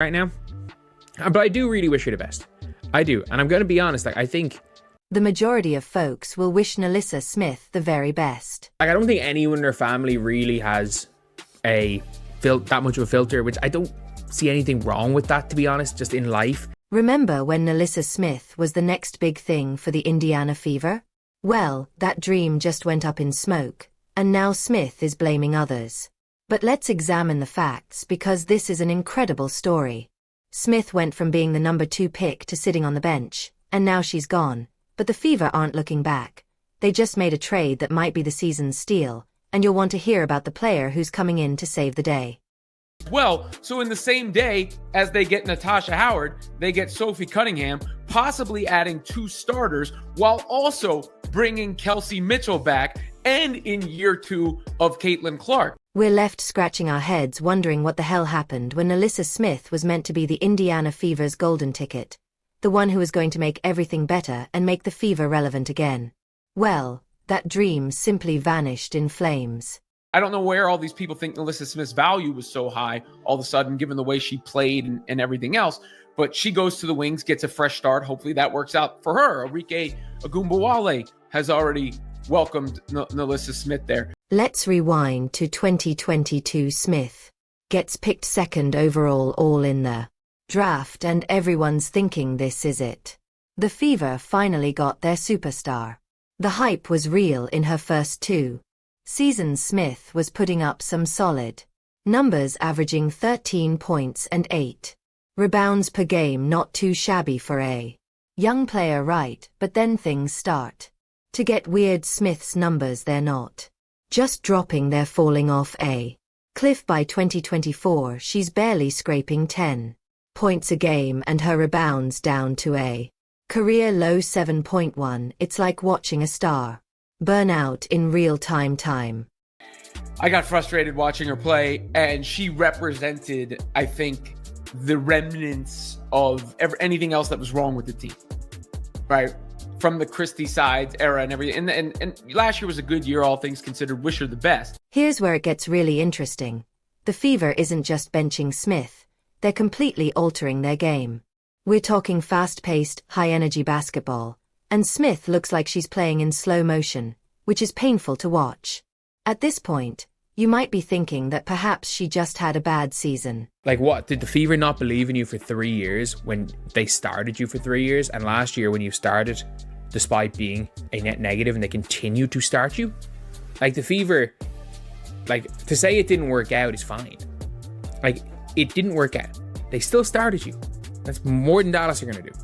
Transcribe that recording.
right now. But I do really wish her the best. I do. And I'm going to be honest, like, I think the majority of folks will wish NaLyssa Smith the very best. Like, I don't think anyone in their family really has that much of a filter, which I don't see anything wrong with that, to be honest, just in life. Remember when NaLyssa Smith was the next big thing for the Indiana fever? Well, that dream just went up in smoke, and now Smith is blaming others. But let's examine the facts, because this is an incredible story. Smith went from being the number 2 pick to sitting on the bench, and now she's gone. But the Fever aren't looking back. They just made a trade that might be the season's steal, and you'll want to hear about the player who's coming in to save the day. Well, so in the same day as they get Natasha Howard, they get Sophie Cunningham, possibly adding 2 starters, while also bringing Kelsey Mitchell back, and in year 2 of Caitlin Clark. We're left scratching our heads wondering what the hell happened when NaLyssa Smith was meant to be the Indiana Fever's golden ticket. The one who was going to make everything better and make the Fever relevant again. Well, that dream simply vanished in flames. I don't know where all these people think NaLyssa Smith's value was so high all of a sudden, given the way she played and everything else. But she goes to the Wings, gets a fresh start. Hopefully that works out for her. Arike Ogunbowale has already welcomed NaLyssa Smith there. Let's rewind to 2022. Smith gets picked 2nd overall all in the draft, and everyone's thinking this is it. The Fever finally got their superstar. The hype was real in her first 2 seasons. Smith was putting up some solid numbers, averaging 13 points and 8 rebounds per game. Not too shabby for a young player, right? But then things start to get weird. Smith's numbers, they're not just dropping, they're falling off a cliff. By 2024, she's barely scraping 10 points a game, and her rebounds down to a career low 7.1. It's like watching a star burn out in real time. I got frustrated watching her play, and she represented, I think, the remnants of anything else that was wrong with the team, right? From the Christie Sides era and everything. And last year was a good year, all things considered. Wish her the best. Here's where it gets really interesting. The Fever isn't just benching Smith. They're completely altering their game. We're talking fast-paced, high-energy basketball. And Smith looks like she's playing in slow motion, which is painful to watch. At this point, you might be thinking that perhaps she just had a bad season. Like, what? Did the Fever not believe in you for 3 years when they started you for 3 years? And last year when you started, despite being a net negative, and they continued to start you? Like, the Fever, like, to say it didn't work out is fine. Like, it didn't work out. They still started you. That's more than Dallas are going to do.